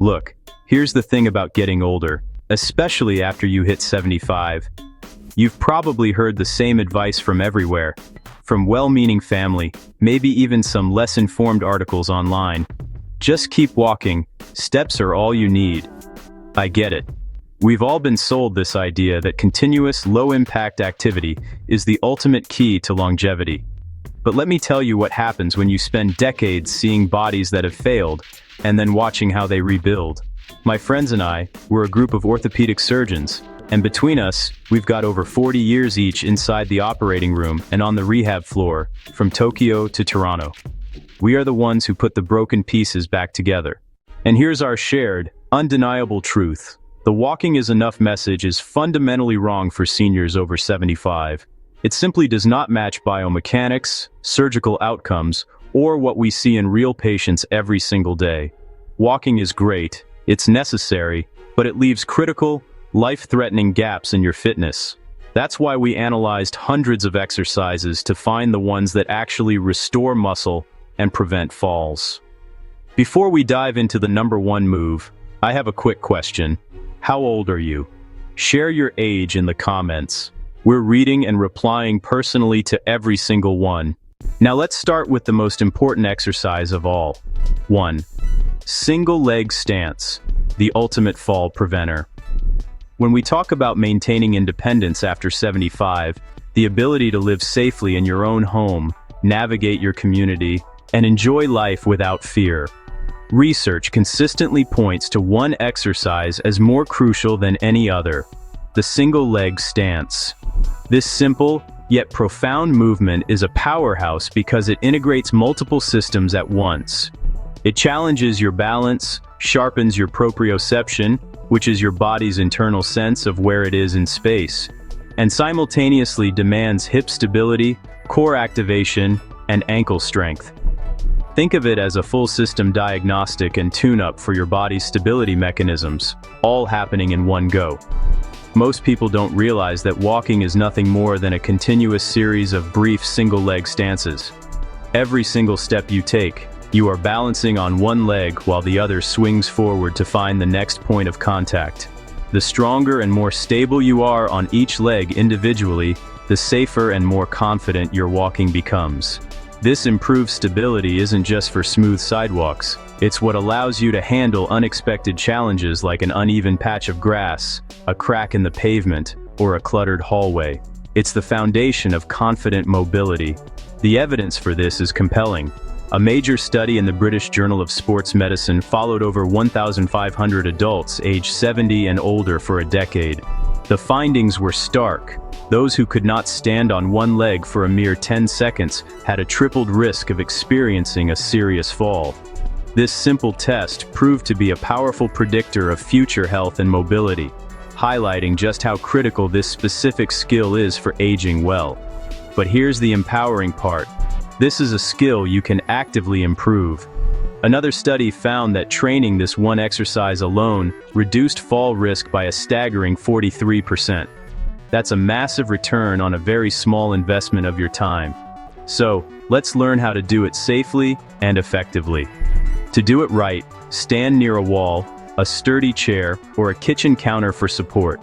Look, here's the thing about getting older, especially after you hit 75. You've probably heard the same advice from everywhere, from well-meaning family, maybe even some less informed articles online. Just keep walking, steps are all you need. I get it. We've all been sold this idea that continuous, low-impact activity is the ultimate key to longevity. But let me tell you what happens when you spend decades seeing bodies that have failed, and then watching how they rebuild. My friends and I, we're a group of orthopedic surgeons, and between us, we've got over 40 years each inside the operating room and on the rehab floor, from Tokyo to Toronto. We are the ones who put the broken pieces back together. And here's our shared, undeniable truth. The walking is enough message is fundamentally wrong for seniors over 75. It simply does not match biomechanics, surgical outcomes, or what we see in real patients every single day. Walking is great, it's necessary, but it leaves critical, life-threatening gaps in your fitness. That's why we analyzed hundreds of exercises to find the ones that actually restore muscle and prevent falls. Before we dive into the number one move, I have a quick question. How old are you? Share your age in the comments. We're reading and replying personally to every single one. Now let's start with the most important exercise of all. 1. Single leg stance, the ultimate fall preventer. When we talk about maintaining independence after 75, the ability to live safely in your own home, navigate your community, and enjoy life without fear. Research consistently points to one exercise as more crucial than any other: the single leg stance. This simple, yet profound movement is a powerhouse because it integrates multiple systems at once. It challenges your balance, sharpens your proprioception, which is your body's internal sense of where it is in space, and simultaneously demands hip stability, core activation, and ankle strength. Think of it as a full system diagnostic and tune-up for your body's stability mechanisms, all happening in one go. Most people don't realize that walking is nothing more than a continuous series of brief single-leg stances. Every single step you take, you are balancing on one leg while the other swings forward to find the next point of contact. The stronger and more stable you are on each leg individually, the safer and more confident your walking becomes. This improved stability isn't just for smooth sidewalks. It's what allows you to handle unexpected challenges like an uneven patch of grass, a crack in the pavement, or a cluttered hallway. It's the foundation of confident mobility. The evidence for this is compelling. A major study in the British Journal of Sports Medicine followed over 1,500 adults aged 70 and older for a decade. The findings were stark. Those who could not stand on one leg for a mere 10 seconds had a tripled risk of experiencing a serious fall. This simple test proved to be a powerful predictor of future health and mobility, highlighting just how critical this specific skill is for aging well. But here's the empowering part. This is a skill you can actively improve. Another study found that training this one exercise alone reduced fall risk by a staggering 43%. That's a massive return on a very small investment of your time. So, let's learn how to do it safely and effectively. To do it right, stand near a wall, a sturdy chair, or a kitchen counter for support.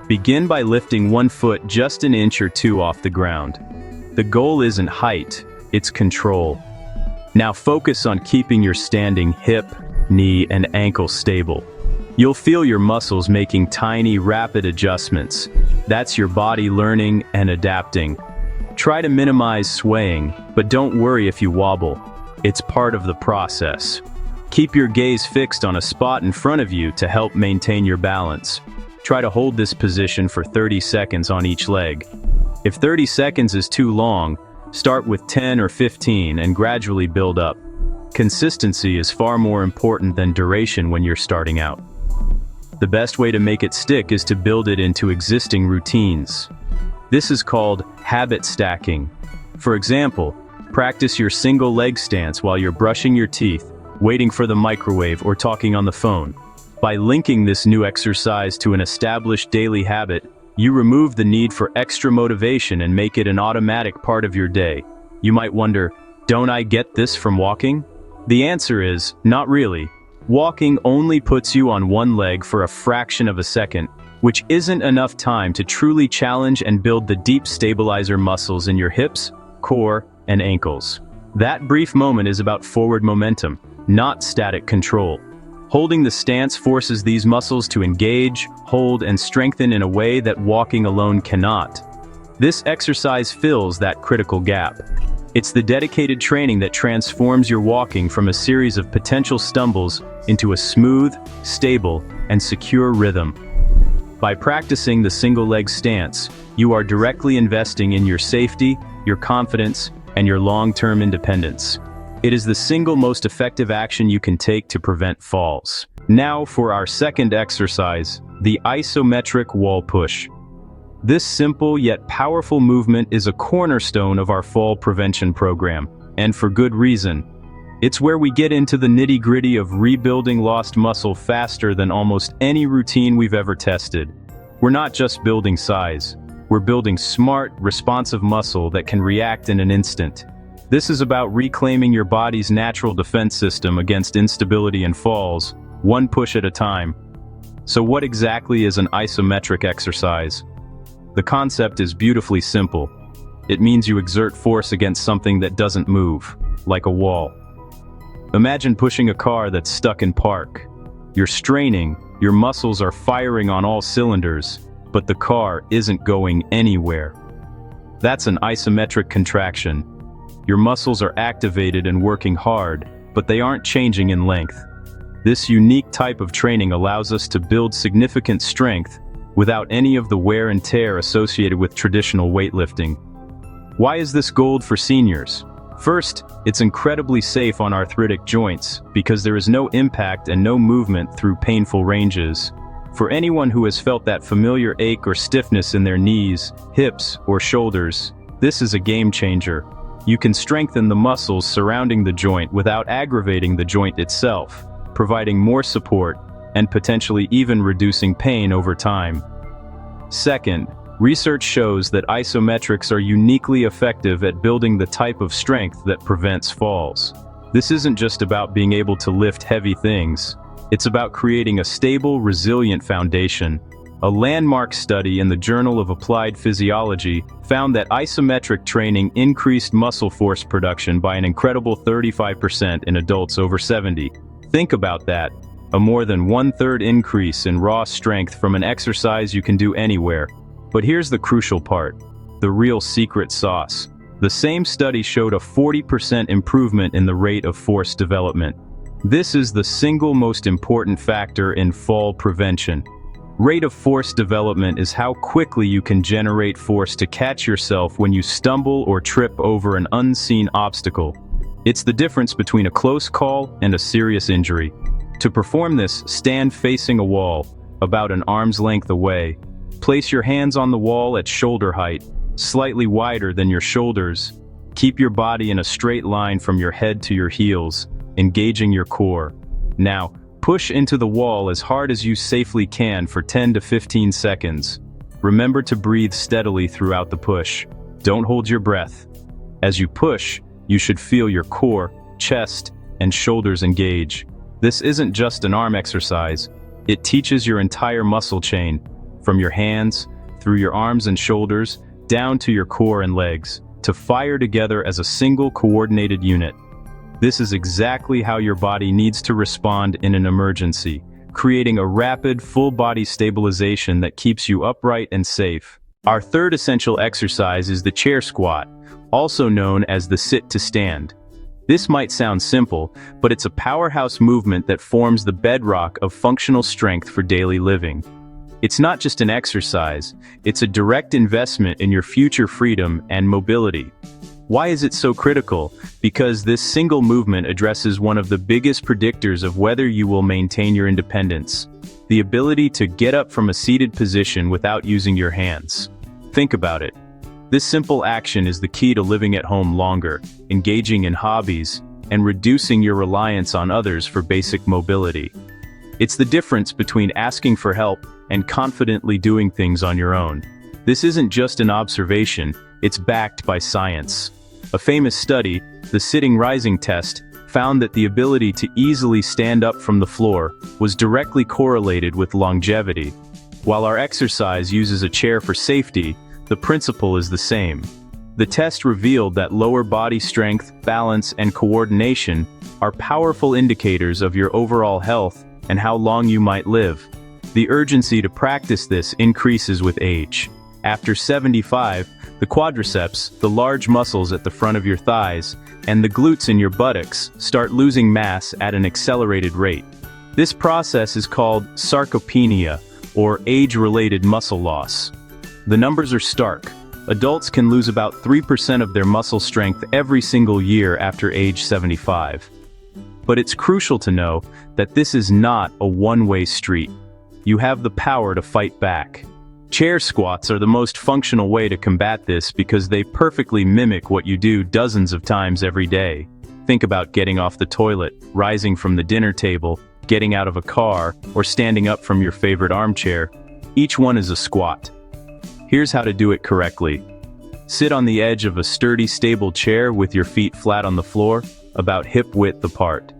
Begin by lifting one foot just an inch or two off the ground. The goal isn't height, it's control. Now focus on keeping your standing hip, knee, and ankle stable. You'll feel your muscles making tiny, rapid adjustments. That's your body learning and adapting. Try to minimize swaying, but don't worry if you wobble. It's part of the process. Keep your gaze fixed on a spot in front of you to help maintain your balance. Try to hold this position for 30 seconds on each leg. If 30 seconds is too long, start with 10 or 15 and gradually build up. Consistency is far more important than duration when you're starting out. The best way to make it stick is to build it into existing routines. This is called habit stacking. For example, practice your single leg stance while you're brushing your teeth, waiting for the microwave, or talking on the phone. By linking this new exercise to an established daily habit, you remove the need for extra motivation and make it an automatic part of your day. You might wonder, don't I get this from walking? The answer is, not really. Walking only puts you on one leg for a fraction of a second, which isn't enough time to truly challenge and build the deep stabilizer muscles in your hips, core, and ankles. That brief moment is about forward momentum, not static control. Holding the stance forces these muscles to engage, hold, and strengthen in a way that walking alone cannot. This exercise fills that critical gap. It's the dedicated training that transforms your walking from a series of potential stumbles into a smooth, stable, and secure rhythm. By practicing the single-leg stance, you are directly investing in your safety, your confidence, and your long-term independence. It is the single most effective action you can take to prevent falls. Now for our second exercise, the isometric wall push. This simple yet powerful movement is a cornerstone of our fall prevention program, and for good reason. It's where we get into the nitty-gritty of rebuilding lost muscle faster than almost any routine we've ever tested. We're not just building size, we're building smart, responsive muscle that can react in an instant. This is about reclaiming your body's natural defense system against instability and falls, one push at a time. So what exactly is an isometric exercise? The concept is beautifully simple. It means you exert force against something that doesn't move, like a wall. Imagine pushing a car that's stuck in park. You're straining, your muscles are firing on all cylinders, but the car isn't going anywhere. That's an isometric contraction. Your muscles are activated and working hard, but they aren't changing in length. This unique type of training allows us to build significant strength without any of the wear and tear associated with traditional weightlifting. Why is this gold for seniors? First, it's incredibly safe on arthritic joints because there is no impact and no movement through painful ranges. For anyone who has felt that familiar ache or stiffness in their knees, hips, or shoulders, this is a game changer. You can strengthen the muscles surrounding the joint without aggravating the joint itself, providing more support and potentially even reducing pain over time. Second, research shows that isometrics are uniquely effective at building the type of strength that prevents falls. This isn't just about being able to lift heavy things. It's about creating a stable, resilient foundation. A landmark study in the Journal of Applied Physiology found that isometric training increased muscle force production by an incredible 35% in adults over 70. Think about that. A more than one-third increase in raw strength from an exercise you can do anywhere. But here's the crucial part, the real secret sauce. The same study showed a 40% improvement in the rate of force development. This is the single most important factor in fall prevention. Rate of force development is how quickly you can generate force to catch yourself when you stumble or trip over an unseen obstacle. It's the difference between a close call and a serious injury. To perform this, stand facing a wall, about an arm's length away. Place your hands on the wall at shoulder height, slightly wider than your shoulders. Keep your body in a straight line from your head to your heels, engaging your core. Now, push into the wall as hard as you safely can for 10 to 15 seconds. Remember to breathe steadily throughout the push. Don't hold your breath. As you push, you should feel your core, chest, and shoulders engage. This isn't just an arm exercise. It teaches your entire muscle chain, from your hands, through your arms and shoulders, down to your core and legs, to fire together as a single coordinated unit. This is exactly how your body needs to respond in an emergency, creating a rapid, full-body stabilization that keeps you upright and safe. Our third essential exercise is the chair squat, also known as the sit-to-stand. This might sound simple, but it's a powerhouse movement that forms the bedrock of functional strength for daily living. It's not just an exercise, it's a direct investment in your future freedom and mobility. Why is it so critical? Because this single movement addresses one of the biggest predictors of whether you will maintain your independence: the ability to get up from a seated position without using your hands. Think about it. This simple action is the key to living at home longer, engaging in hobbies, and reducing your reliance on others for basic mobility. It's the difference between asking for help and confidently doing things on your own. This isn't just an observation, it's backed by science. A famous study, the sitting rising test, found that the ability to easily stand up from the floor was directly correlated with longevity. While our exercise uses a chair for safety, the principle is the same. The test revealed that lower body strength, balance, and coordination are powerful indicators of your overall health and how long you might live. The urgency to practice this increases with age. After 75, the quadriceps, the large muscles at the front of your thighs, and the glutes in your buttocks start losing mass at an accelerated rate. This process is called sarcopenia, or age-related muscle loss. The numbers are stark. Adults can lose about 3% of their muscle strength every single year after age 75. But it's crucial to know that this is not a one-way street. You have the power to fight back. Chair squats are the most functional way to combat this because they perfectly mimic what you do dozens of times every day. Think about getting off the toilet, rising from the dinner table, getting out of a car, or standing up from your favorite armchair. Each one is a squat. Here's how to do it correctly. Sit on the edge of a sturdy, stable chair with your feet flat on the floor, about hip width apart.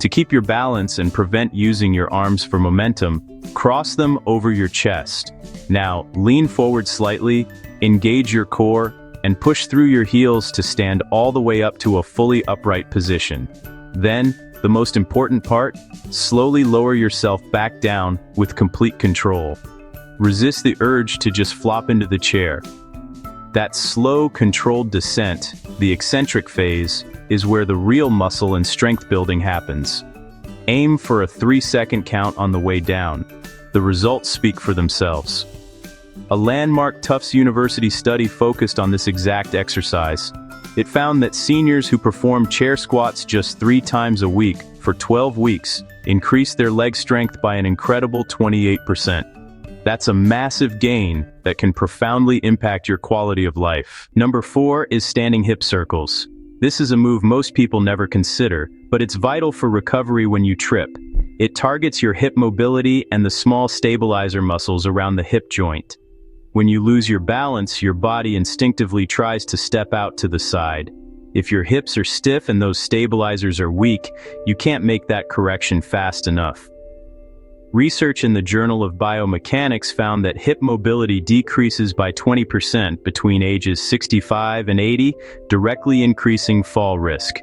To keep your balance and prevent using your arms for momentum, cross them over your chest. Now, lean forward slightly, engage your core, and push through your heels to stand all the way up to a fully upright position. Then, the most important part, slowly lower yourself back down with complete control. Resist the urge to just flop into the chair. That slow, controlled descent, the eccentric phase, is where the real muscle and strength building happens. Aim for a 3-second count on the way down. The results speak for themselves. A landmark Tufts University study focused on this exact exercise. It found that seniors who performed chair squats just 3 times a week for 12 weeks increased their leg strength by an incredible 28%. That's a massive gain that can profoundly impact your quality of life. Number 4 is standing hip circles. This is a move most people never consider, but it's vital for recovery when you trip. It targets your hip mobility and the small stabilizer muscles around the hip joint. When you lose your balance, your body instinctively tries to step out to the side. If your hips are stiff and those stabilizers are weak, you can't make that correction fast enough. Research in the Journal of Biomechanics found that hip mobility decreases by 20% between ages 65 and 80, directly increasing fall risk.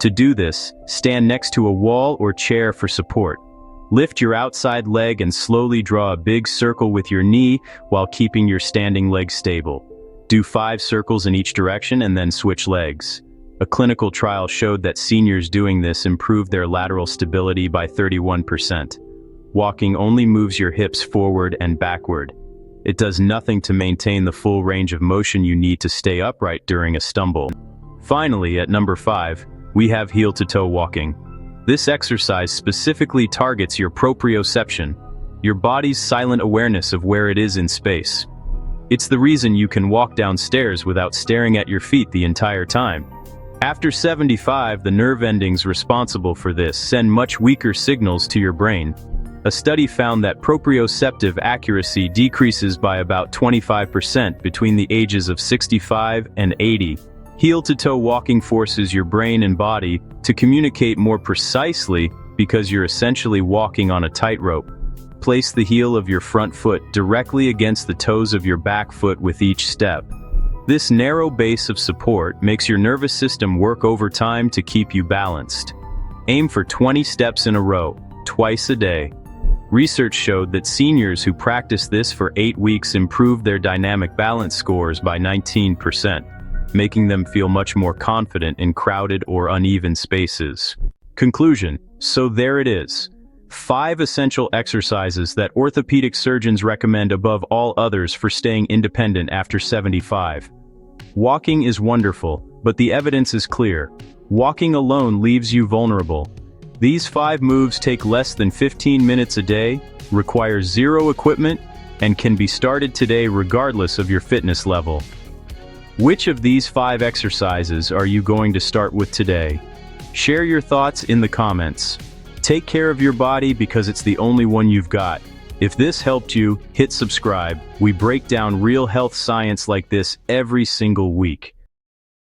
To do this, stand next to a wall or chair for support. Lift your outside leg and slowly draw a big circle with your knee while keeping your standing leg stable. Do 5 circles in each direction and then switch legs. A clinical trial showed that seniors doing this improved their lateral stability by 31%. Walking only moves your hips forward and backward. It does nothing to maintain the full range of motion you need to stay upright during a stumble. Finally, at number 5, we have heel-to-toe walking. This exercise specifically targets your proprioception, your body's silent awareness of where it is in space. It's the reason you can walk downstairs without staring at your feet the entire time. After 75, the nerve endings responsible for this send much weaker signals to your brain. A study found that proprioceptive accuracy decreases by about 25% between the ages of 65 and 80. Heel-to-toe walking forces your brain and body to communicate more precisely because you're essentially walking on a tightrope. Place the heel of your front foot directly against the toes of your back foot with each step. This narrow base of support makes your nervous system work overtime to keep you balanced. Aim for 20 steps in a row, twice a day. Research showed that seniors who practiced this for 8 weeks improved their dynamic balance scores by 19%, making them feel much more confident in crowded or uneven spaces. Conclusion: so there it is. 5 essential exercises that orthopedic surgeons recommend above all others for staying independent after 75. Walking is wonderful, but the evidence is clear. Walking alone leaves you vulnerable. These 5 moves take less than 15 minutes a day, require 0 equipment, and can be started today regardless of your fitness level. Which of these 5 exercises are you going to start with today? Share your thoughts in the comments. Take care of your body because it's the only one you've got. If this helped you, hit subscribe. We break down real health science like this every single week.